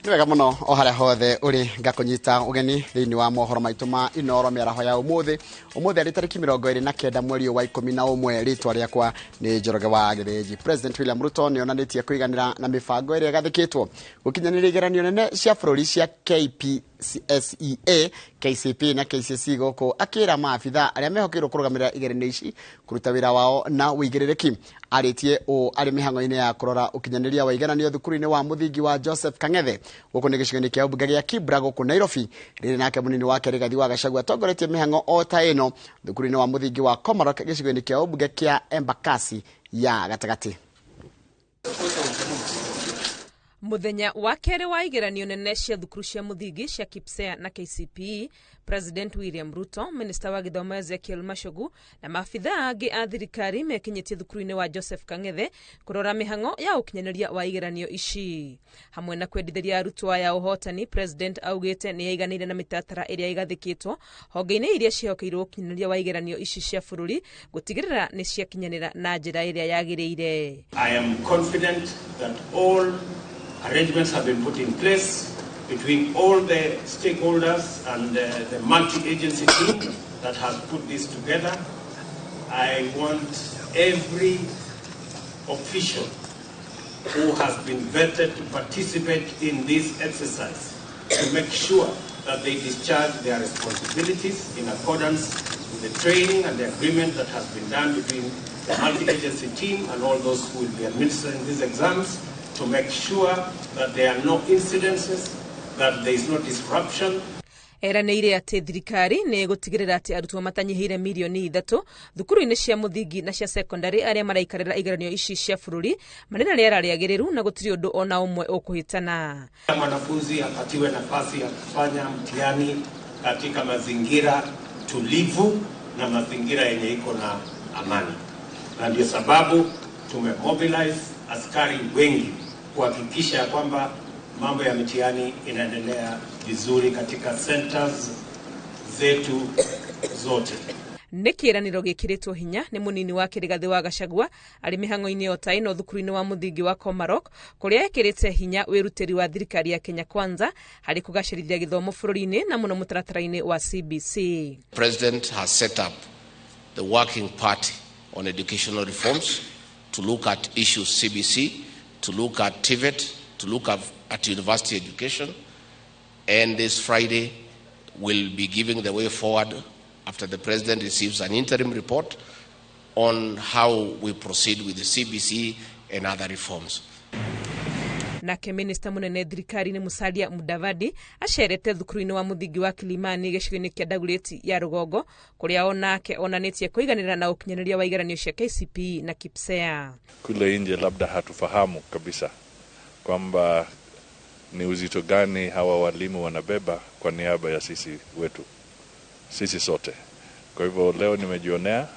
Wega muno o haria hothe uri ngakunyita ugeni thiini wa mohoro maitu ma iNooro miaraho ya umuthi ari tariki 29 mweri wa 11 ritwa riakwa ni Njoroge wa Githinji. President William Ruto ni onanitie kuiganira na mibango iria gathikitwo gukinyaniria igeranio nene cia bururi cia KPSEA, KCPE na KCSE goko akira maabitha aria mehokirwo kurugamira igeranio ici kuruta wira wao na uigiririki. Aritie o ari mihango-ini ya kurora ukinyaniria wa igeranio thukuru-ini wa muthingi wa Joseph Kang'ethe guku ni gicigo-ini kia ubunge gia Kibra guku Nairobi. Riri nake munini wake Rigathi wa Gachagua atongoretie mihango o ta ino thukuru-ini wa muthingi wa Komarok gicigo-ini kia ubunge kia Embakasi ya gatagati. Muthenya wa kere wa igeranio nene cia thukuru cia muthingi cia KPSEA na KCPE, President William Ruto, Minister wa Githomo Ezekiel Machogu na maabitha angi a thirikari mekinyitie thukuru-ini wa Joseph Kang'ethe kurora mihango ya ukinyaniria wa igeranio ici. Hamwe na kwendithiria arutwo aya uhotani, President augite ni yaiganire na mitatara iria igathikitwo honge-ini iria ciehokeirwo ukinyaniria wa igeranio ici cia bururi gutigirira ni ciakinyanira na njira iria yagiriire. I am confident that all arrangements have been put in place between all the stakeholders and the multi-agency team that has put this together. I want every official who has been vetted to participate in this exercise to make sure that they discharge their responsibilities in accordance with the training and the agreement that has been done between the multi-agency team and all those who will be administering these exams, to make sure that there are no incidences, that there is no disruption. Eranĩire ati thirikari ni gutigirira ati arutwo matanyihire milioni 3 thukuru-ini cia muthingi na cia secondary aria maraikarira igeranio ici cia bururi manena riera riagiriru na gutiri undu ona umwe ukuhitana. Mwanafunzi apatiwe nafasi ya kufanya mtihani katika mazingira tulivu na mazingira yenye iko na amani, na ndio sababu tumemobilize askari wengi kuhakikisha kwamba mambo ya mitihani inaendelea vizuri katika centers zetu zote. Nikiraniro gikiritwo hinya ni munini wa Rigathi wa Gachagua ari mihango-ini o ta ino thukuru-ini wa muthingi wa Komarok kuria ekirite hinya wirutiri wa thirikari ya Kenya Kwanza hari kugacirithia githomo bururi-ini na muno mutaratara-ini wa CBC. President has set up the working party on educational reforms to look at issues CBC, to look at TVET, to look at university education, and this Friday we'll be giving the way forward after the President receives an interim report on how we proceed with the CBC and other reforms. Nake Minister munene thirikari-ini Musalia Mudavadi acerete thukuru-ini wa muthingi wa Kilimani gicigo-ini kia Dagoretti ya Rugongo kuria onake onanitie kuiganira na ukinyaniria wa igeranio cia KCPE na KPSEA. Kule nje labda hatufahamu kabisa kwamba ni uzito gani hawa walimu wanabeba kwa niaba ya sisi sote. Kwa hivyo leo nimejionea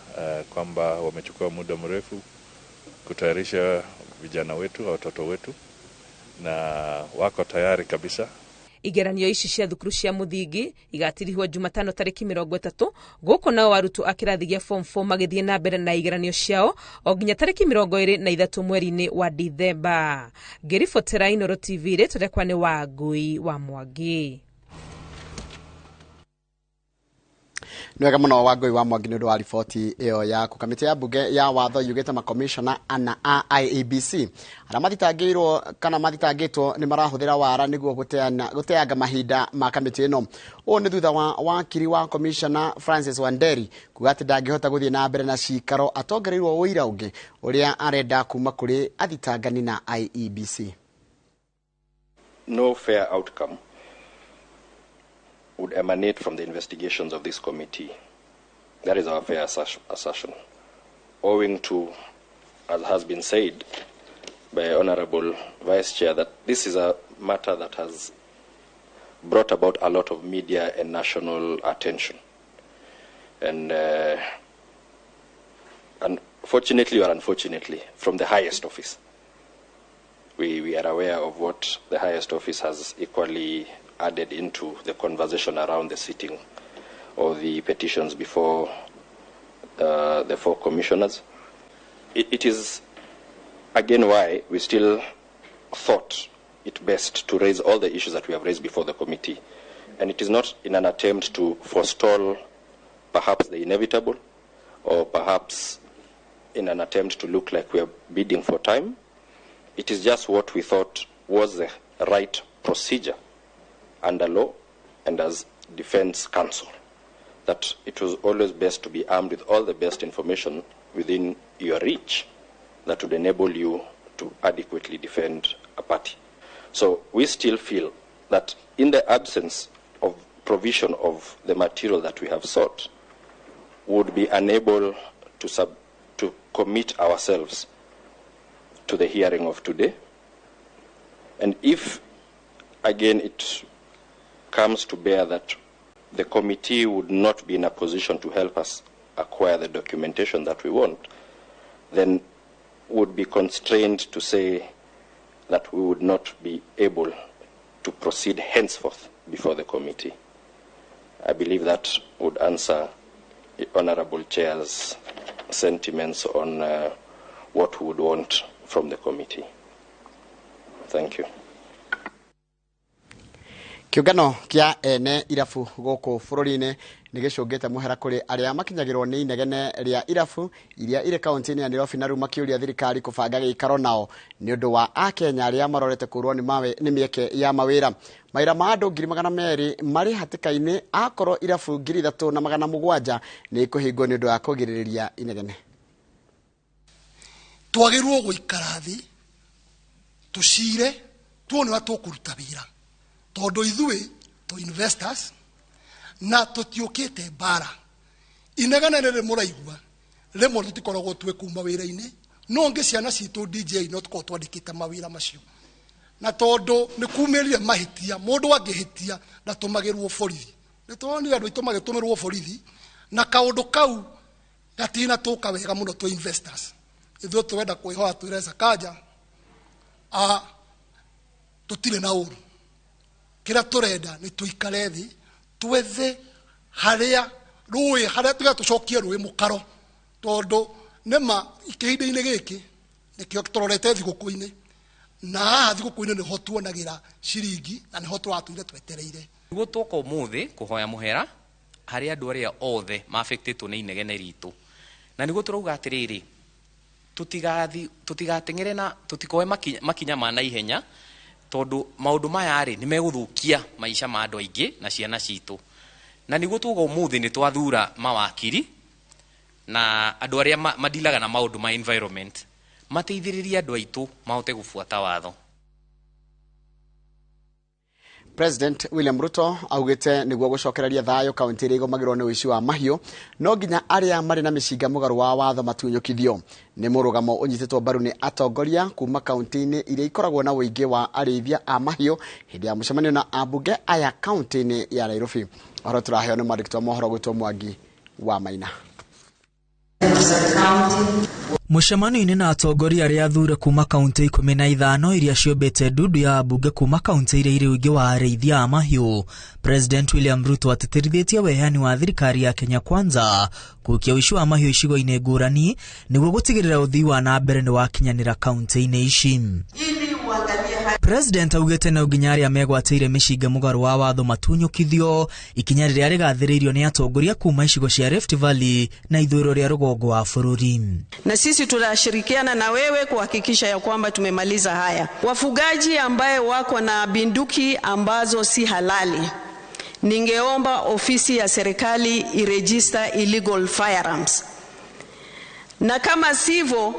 kwamba wamechukua muda mrefu kutayarisha vijana wetu, watoto wetu, na wako tayari kabisa. Igeranio ici cia thukuru cia muthingi igatirihwo Jumatano tariki 30 guku nao arutwo akirathi gia form 4 magithie na mbere na igeranio ciao o nginya tariki 23 mweri-ini wa Dithemba. Ngiribotera iNooro TV retũrekwa ni Wangui wa Mwangi. Nwega muno Wangui wa Mwangi nĩ wa riboti ĩyo yaku. Kamĩtĩ ya mbunge ya watho yugĩte makomishona ana a IEBC arĩa mathitangĩirwo kana mathitangĩtwo nĩ marahũthĩra wara nĩguo gũteanga mahinda ma kamĩtĩ ĩno. Ũũ nĩ thutha wa wakiri wa komishona Francis Wanderi kuga atĩ ndangĩhota gũthiĩ na mbere na cikaro atongereirwo ũira ũngĩ ũrĩa arenda kuma kũrĩ athitangani na IEBC. No fair outcome would emanate from the investigations of this committee. That is our fair assertion. Owing to, as has been said by Honorable Vice Chair, that this is a matter that has brought about a lot of media and national attention. And unfortunately or unfortunately, from the highest office, we are aware of what the highest office has equally added into the conversation around the sitting of the petitions before the 4 commissioners. It is again why we still thought it best to raise all the issues that we have raised before the committee. And it is not in an attempt to forestall perhaps the inevitable, or perhaps in an attempt to look like we are bidding for time. It is just what we thought was the right procedure under law and as defense counsel, that it was always best to be armed with all the best information within your reach that would enable you to adequately defend a party. So we still feel that in the absence of provision of the material that we have sought, would be unable to commit ourselves to the hearing of today. And if, again, it comes to bear that the committee would not be in a position to help us acquire the documentation that we want, then would be constrained to say that we would not be able to proceed henceforth before the committee. I believe that would answer the Honorable Chair's sentiments on what we would want from the committee. Thank you. Kiungano kia ene irafu goko furorine nigicungite muhera kuri aria makinyagirwo ni inegene ria irafu iria ire kaunti-ini ya Nairobi na riu makiuria thirikari kubanga gikaro nao ni undu wa akenya aria marorete kurwo ni mieke ya mawira maira ma andu 200,000 mari hatikaini akoro irafu 3,700 ni kuhingwo ni undu wa kugiriria inegene. Twagirwo guikara thi tucire tuone watukuruta wira tondu ithui to investors na tutiukite bara inegana riri muraigua rimwe tutikoragwo twe kuma wira-ini no ngi ciana citu DJ no tukorwo twandikite mawira macio na tondu ni kumirire mahitia mundu angihitia na tumagirwo borithi ni tuoni andu itumagirumirwo borithi na kaundu kau gatina tuka wega muno to investors ithu twenda kwihoa twiresa kanja tutire na uru kira turenda ni tuikare thi twethe haria rui haria tugatucokia rui mukaro tondu nema ikihinda-ini giki nikio turorete thiguku-ini na thiguku-ini ni ho tuonagira ciringi na ni ho twatuire twetereire niguo twoka umuthi kuhoya muhera haria andu aria othe maaffectitwo ni inegene ritu na niguo turauga atiriri tutigatengere na tutikoe makinya ma na ihenya tondu maundu maya ri ni meguthukia maisha ma andu aingi na ciana citu na niguo tuga umuthi ni twathura mawakiri na andu aria madilaga na maundu ma environment mateithiriria andu aitu mahote gufuata watho. President William Ruto augite niguo gucokereria thayo kaunti iri igomagirwo ni uici wa mahiu no nginya aria mari na micinga mugaru wa watho matunyukithio ni murugamo unyititwo mbaru ni atongoria kuma kaunti-ini iria ikoragwo na uingi wa arithia a mahiu hindi ya mucemanio na ambunge aya kaunti-ini ya Nairobi. Oro turaheo ni mwandikitwo mohoro gwitwo Mwangi wa Maina. Mucemanio-ini na atongoria aria athure kuma kaunti 15 iria ciombete ndundu ya ambunge kuma kaunti iria iri uingi wa arithia a mahiu, President William Ruto atetirithitie wehani wa thirikari ya Kenya Kwanza kukia uici wa mahiu icigo-ini ngurani niguo gutigirira uthii wa na mbere ni wakinyanira kaunti-ini ici. President augite na nginya aria megwateire micinga mugaru wa watho matunyukithio ikinya riria rigathiriirio ni atongoria kuma icigo cia Rift Valley na ithuro ria rugongo wa bururi. Na sisi tunashirikiana na wewe kuhakikisha ya kwamba tumemaliza haya. Wafugaji ambaye wako na binduki ambazo si halali, ningeomba ofisi ya serikali iregister illegal firearms. Na kama sivyo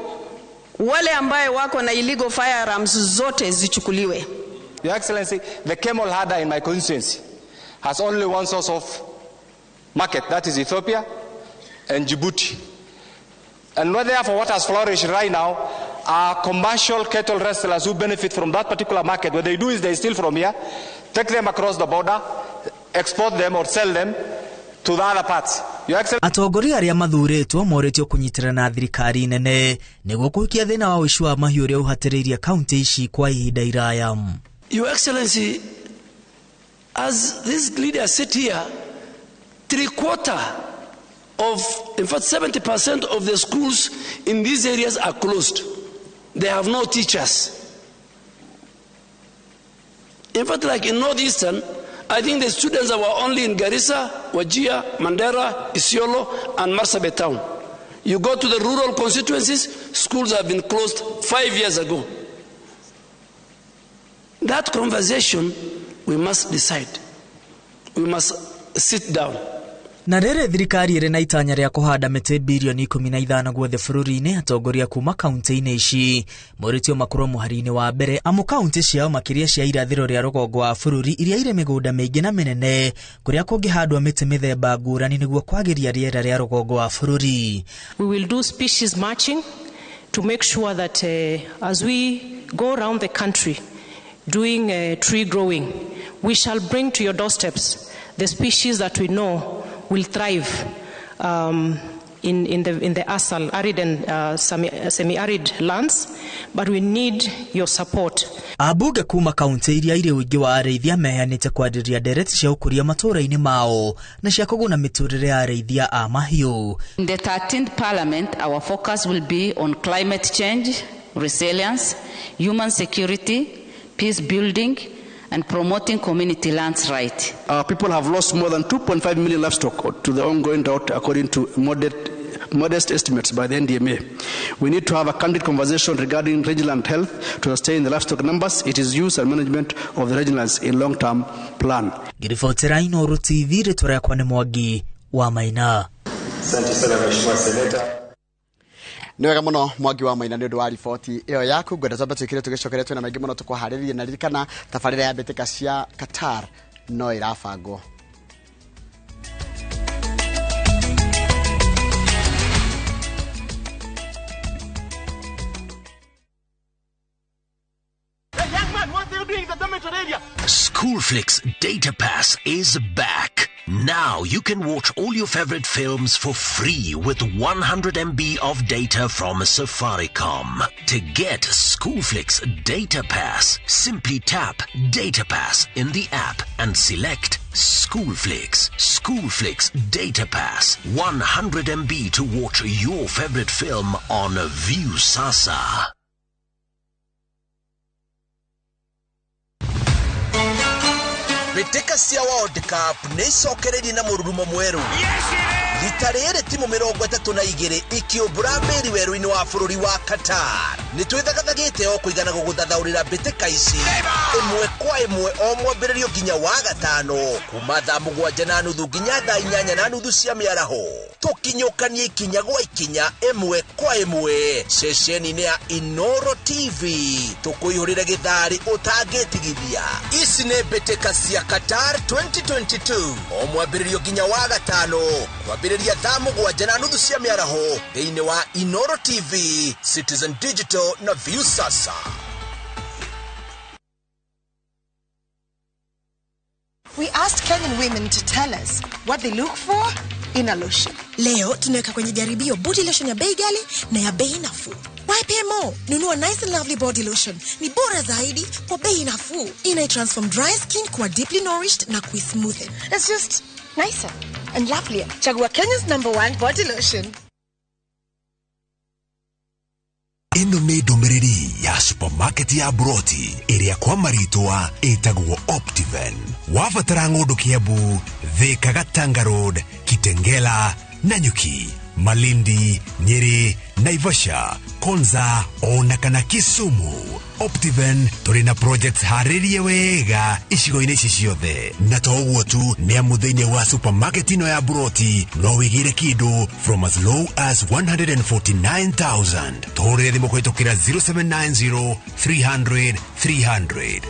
wale ambaye wako na illegal firearms zote zichukuliwe. Your Excellency, the camel herder in my constituency has only one source of market, that is Ethiopia and Djibouti. And therefore what has flourished right now are commercial cattle wrestlers who benefit from that particular market. What they do is they steal from here, take them across the border, export them or sell them to the other parts. Atongoria aria mathuritwo moritio kunyitira na thirikari nene niguo kuhikia thina wa uici wa mahiu uria uhatiriirie kaunti ici kwa ihinda iraya. Your Excellency, as this leader sit here, 3/4 of, in fact 70% of the schools in these areas are closed. They have no teachers. In fact, like in Northeastern, I think the students were only in Garissa, Wajir, Mandera, Isiolo, and Marsabit town. You go to the rural constituencies, schools have been closed 5 years ago. That conversation, we must decide. We must sit down. Na rĩrĩ thirikari ĩrĩ na itanya rĩa kũhanda mĩtĩ bilioni 15 guothe bũrũri-inĩ, atongoria kuma kaunti-inĩ ici moritio makorwo mũhari-inĩ wa mbere, amu kaunti ciao makĩria cia irathĩro rĩa rũgongo wa bũrũri iria irĩ mĩgũnda mĩingĩ na mĩnene kũrĩa kũngĩhandwo mĩtĩ mĩthemba ngũrani nĩguo kwagĩria rĩera rĩa rũgongo wa bũrũri. We will do species matching to make sure that as we go around the country doing tree growing, we shall bring to your doorsteps the species that we know will thrive in the ASAL, arid and semi-arid lands, but we need your support. Abunge kuma kaunti iria irĩ ũingĩ wa arĩithia mehanĩte kwarĩrĩria ndereti cia ũkũria matũũra-inĩ mao na cia kũguna mĩtũrĩre ya arĩithia a mahiũ. In the 13th Parliament, our focus will be on climate change, resilience, human security, peace building, and promoting community lands rights. Our people have lost more than 2.5 million livestock to the ongoing drought, according to modest estimates by the NDMA. We need to have a candid conversation regarding regional health to sustain the livestock numbers, its use and management of the regionals in long-term plan. Girifotera iNooro TV rĩtwa rĩakwa nĩ Mwangi wa Maina. Asante sana Mheshimiwa Seneta. Niwega muno Mwangi wa Maina nĩ ũndũ wa riboti ĩyo yaku. Ngwenda twambe twĩkĩre tũgĩcokeretwo na maingĩ mũno tũkũharĩrĩria na ririkana tabarĩra ya mbĩtĩka cia Qatar no ĩrabangwo. Schoolflix Data Pass is back. Now you can watch all your favorite films for free with 100 MB of data from Safaricom. To get Schoolflix Data Pass, simply tap Data Pass in the app and select Schoolflix. Schoolflix Data Pass. 100 MB to watch your favorite film on View Sasa. Beteka cia World Cup nĩicokererie na mũrurumo mwerũ. Rita rĩrĩ timu 32 ikĩũmbũra mbĩri werũ-inĩ wa bũrũri wa Qatar. Nĩtwĩthagathagĩte o kũigana gũgũthathaũrĩra mbĩtĩka ici ĩmwe kwa ĩmwe o mwambĩrĩrio nginya wa gatano kuma thaa 7:30 nginya thaa 8:30 cia mĩaraho. Tũkinyũkanie ikinya gwa ikinya ĩmwe kwa ĩmwe ceceni-inĩ ya iNooro TV. Tũkũihũrĩre gĩtharĩ ũtangĩtigithia. Ici nĩ mbĩtĩka cia Qatar 2022 o mwambĩrĩrio nginya wa gatano kwambĩrĩria thaa 7:30 cia mĩaraho thĩinĩ wa iNooro TV, Citizen Digital na View Sasa. We asked Kenyan women to tell us what they look for in a lotion. Leo tunaweka kwenye jaribio body lotion ya bei ghali na ya bei nafuu. Why pay more? Nunua Nice and Lovely body lotion. Ni bora zaidi kwa bei nafuu. Ina transform dry skin kuwa deeply nourished na kuismoothen. It's just nicer and lovelier. Chagua Kenya's #1 body lotion. Ino nĩ ndũmĩrĩri ya supermarket ya Broti ĩrĩa kwa marĩtwa ĩtagwo Optiven. Wabatara ng'ũndũ Kiambu, Thika, Gatanga Road, Kitengela, Nanyuki, Malindi, Nyeri, Naivasha, Konza, ona kana Kisumu. Optiven tũrĩ na projects harĩrie wega icigo-inĩ ici ciothe. Na to ũguo tu, nĩ amu thĩinĩ wa supermarket ino ya Broti no wĩgĩre kĩndũ from as low as 149,000. Tũhũrĩre thimũ kũhĩtũkĩra 0790 300 300.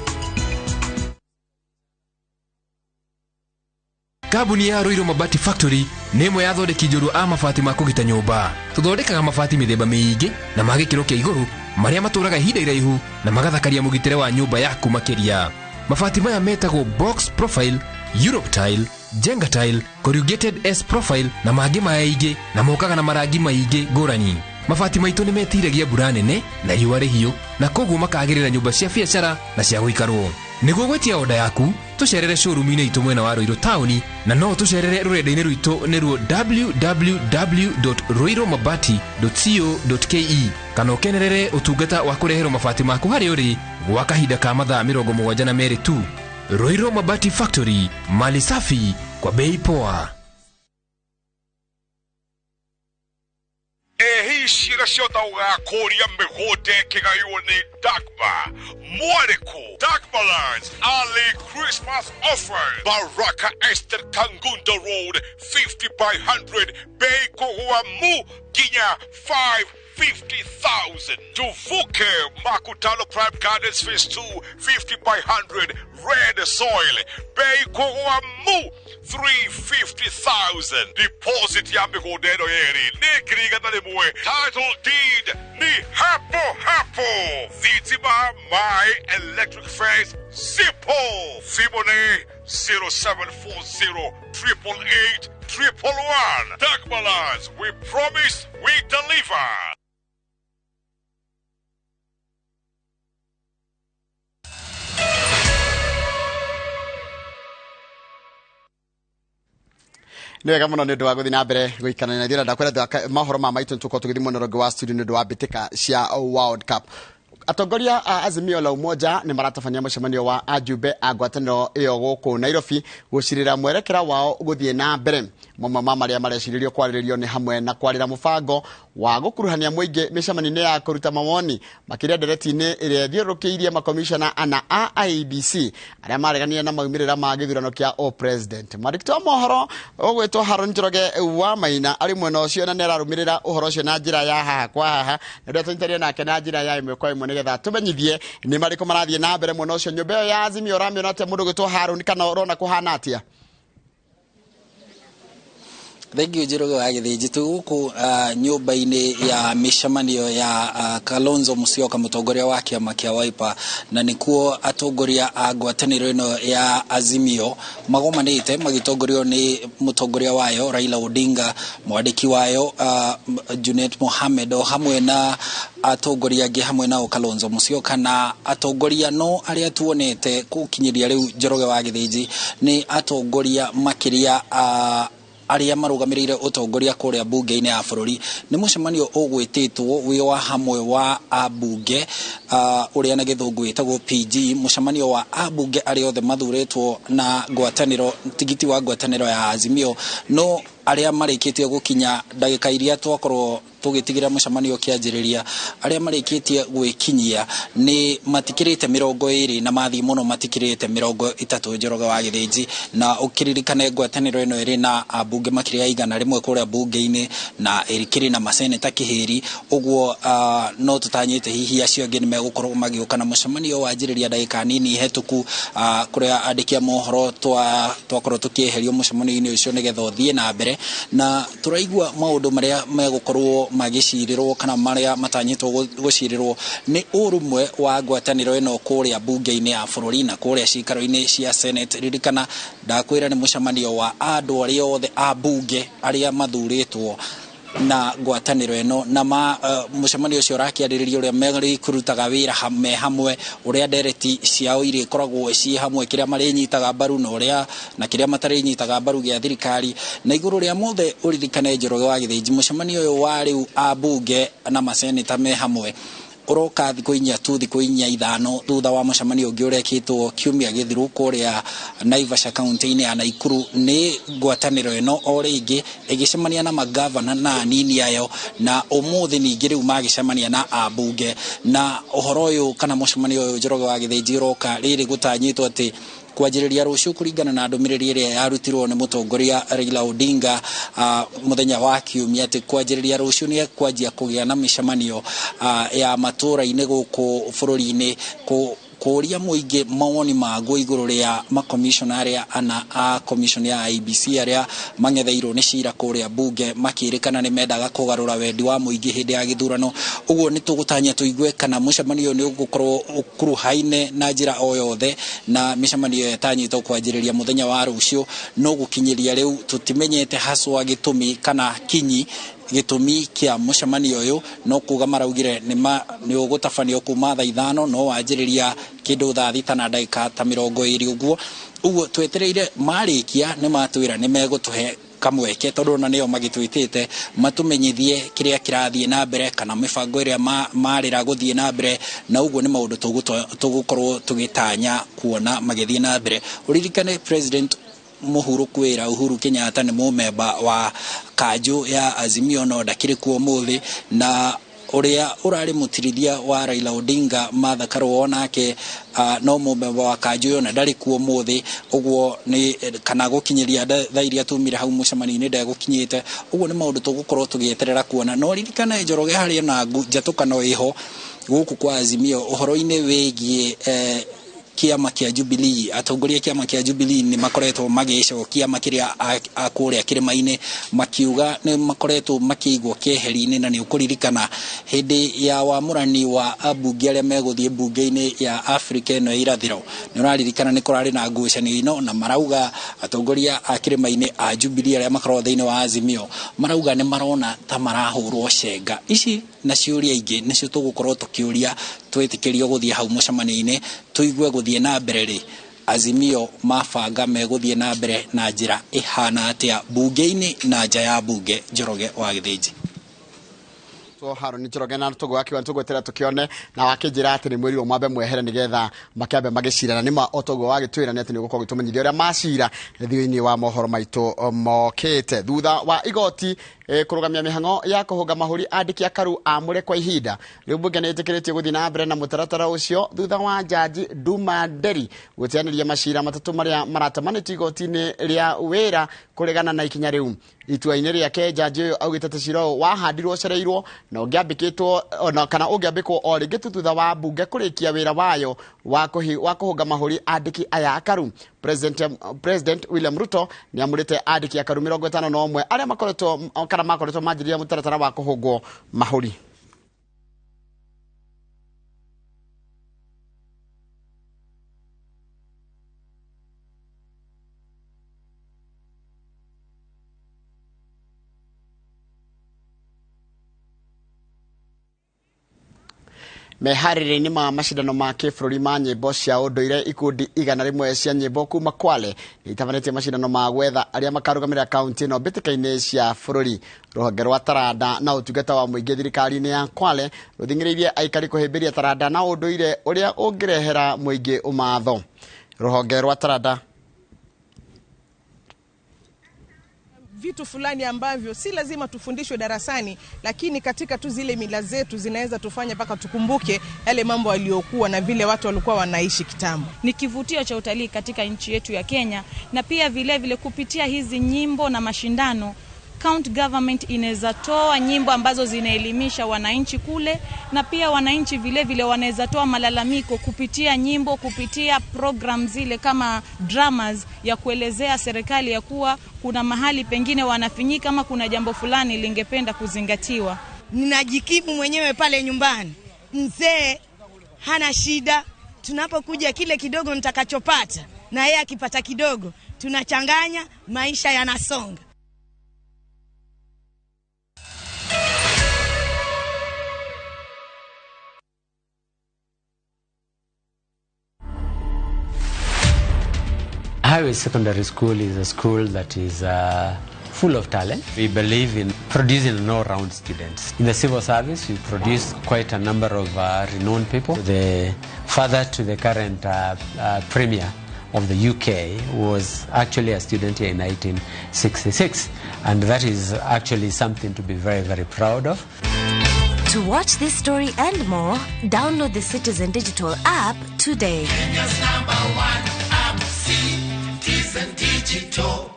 Kambuni ya Roiro Mabati Factory nĩ ĩmwe ya thondeki njũru a mabati ma kũgita nyũmba. Tũthondekaga mabati mĩthemba mĩingĩ na ma gĩkĩro kĩa igũrũ marĩa matũraga ihinda iraihu na magathakaria mũgitĩre wa nyũmba yaku makĩria. Mabati maya metagwo box profile, Europe tile, Jenga tile, corrugated S profile na mangĩ maingĩ na mokaga na marangi maingĩ ngũrani. Mabati maitũ nĩ metiragia mbura nene na riũa rĩhiũ na koguo makagĩrĩra nyũmba cia biacara na cia gũikarwo. Nĩguo gwetia oda yaku, tũcerere showroom-inĩ itũ mwena wa Roiro Town na no tũcerere rũrenda-inĩ rwitũ nĩruo www.roiromabati.co.ke kana ũkenerere ũtungata wa kũreherwo mabati maku harĩa ũrĩ gwa kahinda ka mathaa 72 tu. Roiro Mabati Factory, mali safi kwa bei poa. Ehishira shota uga koria mbegote kigaiwa ni Dagba Mwareko Dagba Lands early Christmas offer Baraka Esther Kangunda Road 50 by 100 Beko Huamu Ginya 550,000 Tuvuke Makutano Prime Gardens Phase 2 50 by 100 Red Soil Beko Huamu 350,000 Deposit ya migodeno yeri Nikriga nalimwe Title deed ni hapo hapo Zitima My Electric Face Simple Fibone 0740 888 111 Dagbalans, we promise we deliver. Nĩ wega mũno nĩ ũndũ wa gũthiĩ na mbere gũikana na thĩra ndakwenda mahoro ma maitũ tũkorwo tũgĩthiĩ monologue wa studio nĩ ũndũ wa mbĩtĩka cia World Cup. Atongoria a Azimio la Umoja nĩ maratabania mũcemanio wa ajumbe a ngwatanĩro ĩyo gũkũ Nairobi gũcirĩra mwerekera wao gũthiĩ na mbere. Mamwe ma marĩa marecirĩrio kwarĩrĩrio nĩ hamwe na kwarĩra mũbango wa gũkuruhania mũingĩ mĩcemanio-inĩ ya kũruta mawoni makĩria ndereti-inĩ ĩrĩa ĩthiũrũrũkĩirie makomishona ana a IEBC arĩa mareganire na maumĩrĩra ma gĩthurano kĩa o president. Mwandĩki wa mohoro ũgwĩtwo Haron Njoroge wa Maina arĩ mwena ũcio na nĩararũmĩrĩra ũhoro ũcio na njĩra ya haha kwa haha na rĩrĩa tũnyitanĩire nake na njĩra ya ĩmwe kwa ĩmwe nĩgetha tũmenyithie nĩ marĩkũ marathiĩ na mbere mwena ũcio. Nyũmba ĩyo ya Azimio ũramĩona atĩa mũndũ ũgwĩtwo Haron kana ũrona kũhana atĩa? Thank you Njoroge wa Gĩthĩnji tuguku nyũmba-inĩ ya mĩcemanio ya Kalonzo Musyoka mũtongoria wa kĩama kĩa Wiper na nĩkuo atongoria a ngwatanĩro ĩno ya Azimio magomanĩte magĩtongorio nĩ mũtongoria wayo Raila Odinga, mwandĩki wayo Junet Mohamed o hamwe na atongoria angĩ hamwe na Kalonzo Musyoka na atongoria no arĩa tuonete gũkinyĩria rĩu Njoroge wa Gĩthĩnji nĩ atongoria makĩria arĩa marũgamĩrĩire ũtongoria kũrĩa bunge-inĩ ya bũrũri. Nĩ mũcemanio ũgwĩtĩtwo wĩ wa hamwe wa abunge ũrĩa na gĩthũngũ wĩtagwo PG, mũcemanio wa abunge arĩa othe mathurĩtwo na ngwatanĩro tigiti wa ngwatanĩro ya Azimio no arĩa marĩkĩtie gũkinya ndagĩka iria twakorwo tũgĩtigĩra mũcemanio kĩanjĩrĩria arĩa marĩkĩtie gwĩkinyia nĩ matikĩrĩte 20 na mathiĩ mũno matikĩrĩte 30 Njoroge wa Gĩthĩnji na ũkĩririkane ngwatanĩro ĩno ĩrĩ na abunge makĩria igana rĩmwe kũrĩa bunge-inĩ na ĩrĩkĩrĩ na maseneta kĩhĩri ũguo no tũtanyĩte hihi acio angĩ nĩ megũkorwo magĩũka na mũcemanio wanjĩrĩria ndagĩka nini hetũku kũrĩa andĩki a mohoro twakorwo tũkĩeherio mũcemanio-inĩ ũcio nĩgetha ũthiĩ na mbere na tũraigua maũndũ marĩa megũkorwo magĩcirirwo kana marĩa matanyĩtwo gũcirirwo nĩ ũrũmwe wa ngwatanĩro ĩno kũrĩa bunge-inĩ ya bũrũri na kũrĩa cikaro-inĩ cia Senate. Ririkana ndakwĩra nĩ mũcemanio wa andũ arĩa othe a bunge arĩa mathurĩtwo na ngwatanĩro ĩno na mũcemanio ũcio ũrakĩarĩrĩria ũrĩa merĩkũrutaga wĩra me hamwe ũrĩa ndereti ciao irĩkoragwo ciĩ hamwe kĩrĩa marĩnyitaga mbaru na ũrĩa na kĩrĩa matarĩnyitaga mbaru gĩa thirikari na igũrũ rĩa mothe ũririkane Njoroge wa Gĩthĩnji mũcemanio ũyũ wa rĩu abunge na maseneta me hamwe ũroka thikũ inya tu thikũ inya ithano thutha wa mũcemanio ũngĩ ũrekĩtwo kiumia gĩthiru kũrĩa Naivasha kaunti-inĩ ya Naikuru nĩ ngwatanĩro ĩno o rĩngĩ ĩgĩcemania na magavana na anini ayo na ũmũthĩ ningĩ rĩu magĩcemania na abunge na ũhoro ũyũ kana mũcemanio ũyũ Njoroge wa Gĩthĩnji ũroka rĩrĩ gũtanyĩtwo atĩ kwanjĩrĩria rũciũ kũringana na ndũmĩrĩri ĩrĩa yarutirwo nĩ mũtongoria Raila Odinga mũthenya wa kiumia atĩ kwanjĩrĩria rũciũ nĩ kwanjia kũgĩa na mĩcemanio ya matũra-inĩ gũkũ bũrũri-inĩ kũria mũingĩ mawoni maguo igũrũ rĩa makomishona arĩa ana a commission ya IEBC arĩa mang'etheirwo nĩ cira kũrĩa bunge makĩrĩkana nĩ mendaga kũgarũra wendi wa mũingĩ hĩndĩ ya gĩthurano. Ũguo nĩ tũgũtanya tũigue kana mũcemanio nĩ ũgũkorwo ũkuruhaine na njĩra o yothe na mĩcemanio ĩtanyĩtwo kwanjĩrĩria mũthenya wa rũciũ no gũkinyĩria rĩu tũtimenyete haswa gĩtũmi kana kinyi gĩtũmi kĩa mũcemanio ũyũ no kuga maraugire nĩ ũgũtabanio kuma thaa 5 no wanjĩrĩria kĩndũ thaa 6 na ndagĩka ta 20 ũguo twetereire marĩkia nĩ matwĩra nĩ megũtũhe kamweke tondu na nio magitwitite matumenyithie kiria kirathie na mbere kana mibango iria marira guthie na mbere na uguo ni maundu tugukorwo tugitanya kuona magithie na mbere. Uririkane President Muhuru kwira Uhuru Kenyatta ni mumemba wa kanju ya Azimio no ndakiri kuo muthi na uria urari mutirithia wa Raila Odinga Martha Karua nake no mumemba wa kanju yo na ndari kuo muthi uguo ni kana gukinyiria thairia tumire hau mucemani-ini ndagukinyite uguo ni maundu tugukorwo tugieterera kuona no ririkane Njoroge hari na njatukano iho guku kwa Azimio uhoro-ini wigie kiama kia Jubilee atongoria kiama kia Jubilee ni makoretwo magicokia makiria akuria kirima-ini makiuga ni makoretwo makigwo keheri-ini na ni ukuririkana hindi ya wamurani wa abunge aria meguthie bunge-ini ya Africa no irathiro ni uraririkana ni kurari na ngucanio ino na marauga atongoria a kirima-ini a Jubilee aria makorwo thiini wa Azimio marauga ni marona ta marahurwo cenga ici na ciuria ingi nicio tugukorwo tukiuria twitikirio guthie hau mucemani-ini tuigue guthie na mbere ri Azimio mabanga meguthie na mbere na njira ihana atia bunge-ini na nja ya bunge. Njoroge wa Githinji so haro ni Njoroge na tugwakiwa tugwetera tukione na wakinjira ati ni mweri wa mwambe mwehere nigetha makiambe magicirana nima otogwo wa gitwira ni ati ni gukorwo gitumenyithia uria macira thioini wa mohoro maitu mokete thutha wa igoti kurugamia mihango ya kuhunga mahuri andiki akaru amure kwa ihinda riu bunge ni itikiritie guthii na mbere na mutaratara ucio thutha wa jaji Duma Nderi gutianiria macira matatu maria maratamanitio igoti-ini ria wira kuregana na ikinya riu itua-ini riake jaji uyu augite tacira wahandirwo cereirwo na ungiambikitwo ona kana ungiambikwo o ringi thutha wa bunge kurikia wira wayo wa kuhunga mahuri andiki aya akaru. President William Ruto ni amurite andiki akaru 51 aria makoretwo manjiria mutaratara wa kuhungwo mahuri. Meharire-ini ma macindano ma kĩbũrũri ma nyĩmbo cia ũndũire ikundi 100 cia nyĩmbo kuma Kwale itabanĩtie macindano ma gwetha arĩa makarugamĩrĩra kaunti ĩno mbĩtĩka-inĩ cia bũrũri. Rũhonge rwa taranda na ũtungata wa mũingĩ thirikari-inĩ ya Kwale rũthing'ĩrĩirie aikari kũhĩmbĩria taranda na ũndũire ũrĩa ũngĩrehera mũingĩ ũmatho. Rũhonge rwa taranda vitu fulani ambavyo si lazima tufundishwe darasani, lakini katika tu zile mila zetu zinaweza tufanya mpaka tukumbuke yale mambo yaliyokuwa na vile watu walikuwa wanaishi kitambo. Ni kivutio cha utalii katika nchi yetu ya Kenya, na pia vile vile kupitia hizi nyimbo na mashindano county government inaweza toa nyimbo ambazo zinaelimisha wananchi kule, na pia wananchi vile vile wanaweza toa malalamiko kupitia nyimbo, kupitia program zile kama dramas ya kuelezea serikali ya kuwa kuna mahali pengine wanafinyika kama kuna jambo fulani lingependa kuzingatiwa. Ninajikimu mwenyewe pale nyumbani. Mzee hana shida, tunapokuja kile kidogo nitakachopata na yeye akipata kidogo, tunachanganya, maisha yanasonga. Highway Secondary School is a school that is full of talent. We believe in producing all-round students. In the civil service, we produce quite a number of renowned people. The father to the current premier of the UK was actually a student here in 1966. And that is actually something to be very, very proud of. To watch this story and more, download the Citizen Digital app today. Kenya's #1 app, Citizen Digital.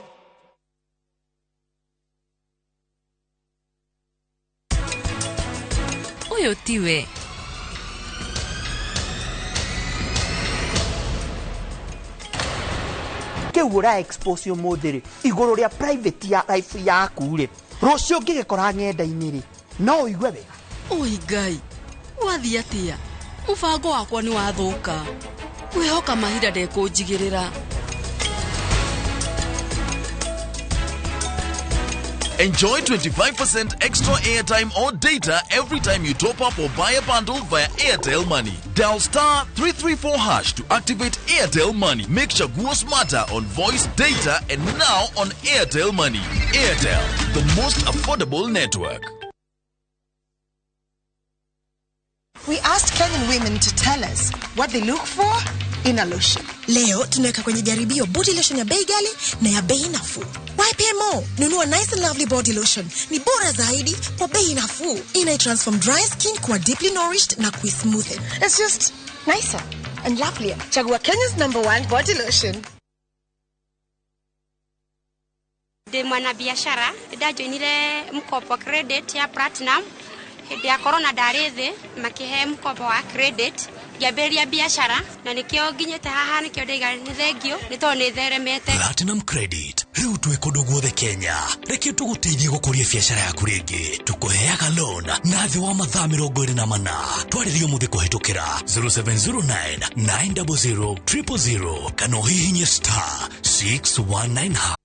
Uyo tiwe. Keura exposure modere igoro ria private ya life yaku ri rucio ngigekora ngenda-ini ri no igwe wega. Oi Ngai, wathi atia mubango wakwa ni wathuka wihoka mahira ndekunjigirira. Enjoy 25% extra airtime or data every time you top up or buy a bundle via Airtel Money. Dial star 334 hash to activate Airtel Money. Make Chaguo smarter on voice, data, and now on Airtel Money. Airtel, the most affordable network. We asked Kenyan women to tell us what they look for in a lotion. Leo tunaweka kwenye jaribio body lotion ya bei ghali na ya bei nafuu. Why pay more? Nunua Nice and Lovely body lotion. Ni bora zaidi kwa bei nafuu. Transform dry skin kuwa deeply nourished na smoothen. It's just nicer and lovelier. Chagua Kenya's #1 body lotion. De mwana biashara ndajoinire mkopo credit ya platinum hedi ya corona darethe makihe mkopo wa credit yaberia biashara na nikio ginyete haha nikio ndaiga ni thengio ni to ni theremete Platinum credit riu twikondo guothe Kenya reke tuguteithie gukuria biashara yaku ringi tukuheaga loan na thi wa mathaa 24 twaririo muthe kuhitukira 0709 900 000 kana hihinye star 619.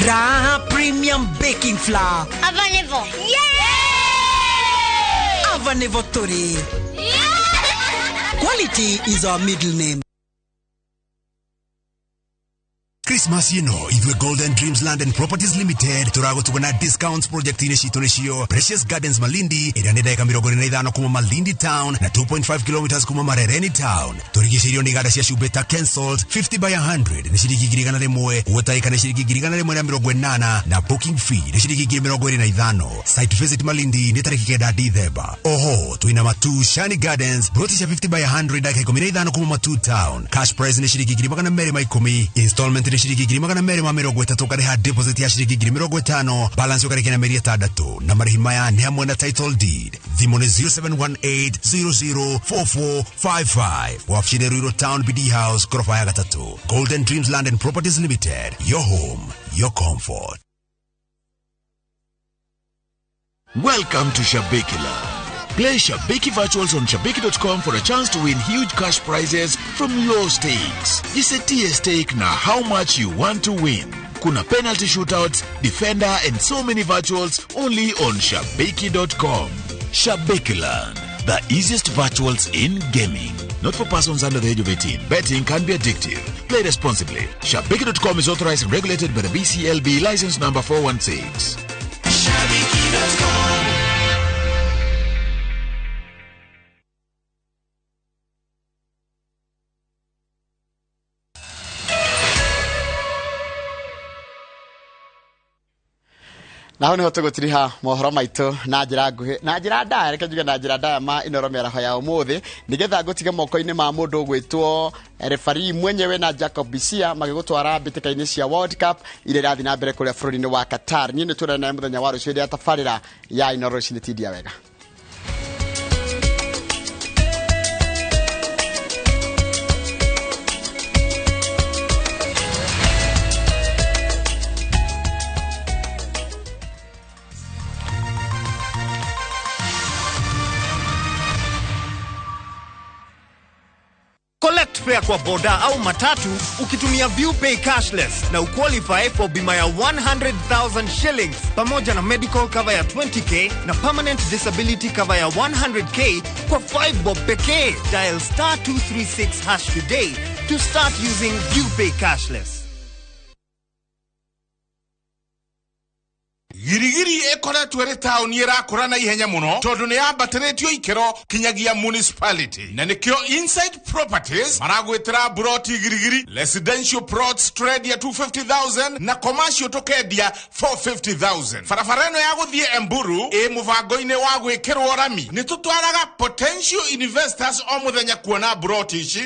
Raha Premium Baking Flour. Avanevo. Yeah! Avanevo Tori. Yeah! Quality is our middle name. Christmas idwe Golden Dreams Land and Properties Limited turago tugona discounts project ineshitoneshiyo Precious Gardens Malindi iraneda eka 25 kuma Malindi Town na 2.5 kilometers kuma Marereni Town turigishiriyo ni gada cia shubeta cancelled 50 by 100 ni shiriki girigana rimwe wota ni shiriki girigana rimwe na 80 na booking fee ni shiriki 25 site visit Malindi ni tariki 9 December oho tuina matu Shani Gardens broti cia 50 by 100 dakika 15 kuma Matu Town cash price ni shiriki 210 installment shiriki girima kana mere mamero gwetatu kare deposit ya shiriki girima 50 balance ukare kena meri 6 na marihima ya ni hamwe na title deed thimone 0718004455 wafshire Ruiro Town BD House korofa ya 3 Golden Dreams Land and Properties Limited, your home, your comfort. Welcome to Shabekila. Play Shabeki Virtuals on Shabeki.com for a chance to win huge cash prizes from low stakes. Jisetie stake na how much you want to win. Kuna penalty shootouts, defender and so many virtuals only on Shabeki.com. Shabekiland, the easiest virtuals in gaming. Not for persons under the age of 18. Betting can be addictive. Play responsibly. Shabeki.com is authorized and regulated by the BCLB license number 416. Shabeki.com. na hone hoto gutiriha mohoro maito na njira nguhi na njira ndaya reke njuge na njira ndaya ma iNooro meraho ya umuthi nigetha gutige moko-ini ma mundu gwitwo referee mwenyewe na Jacob Bisia magigutwara mbitikaini cia World Cup ile rathi na mbere kuria bururi-ini wa Qatar ni tuna na muthenya wa rucio ya tafarira ya iNooro cinitidia wega. Collect fare kwa boda au matatu ukitumia ViewPay cashless na uqualify for bima ya 100,000 shillings pamoja na medical cover ya 20k na permanent disability cover ya 100k kwa 5 bob pekee. Dial star 236 hash today to start using ViewPay cashless. Girigiri ekora twere town yera korana ihenya muno tondu ni ambateretio ikero kinyagia municipality na nikyo Inside Properties maragwetera broti girigiri residential plots trade ya 250,000 na commercial tokedia 450,000 farafareno ya guthie Emburu muvango-ine wa gwikirwo rami ni tutwaraga potential investors o muthenya kuona broti ici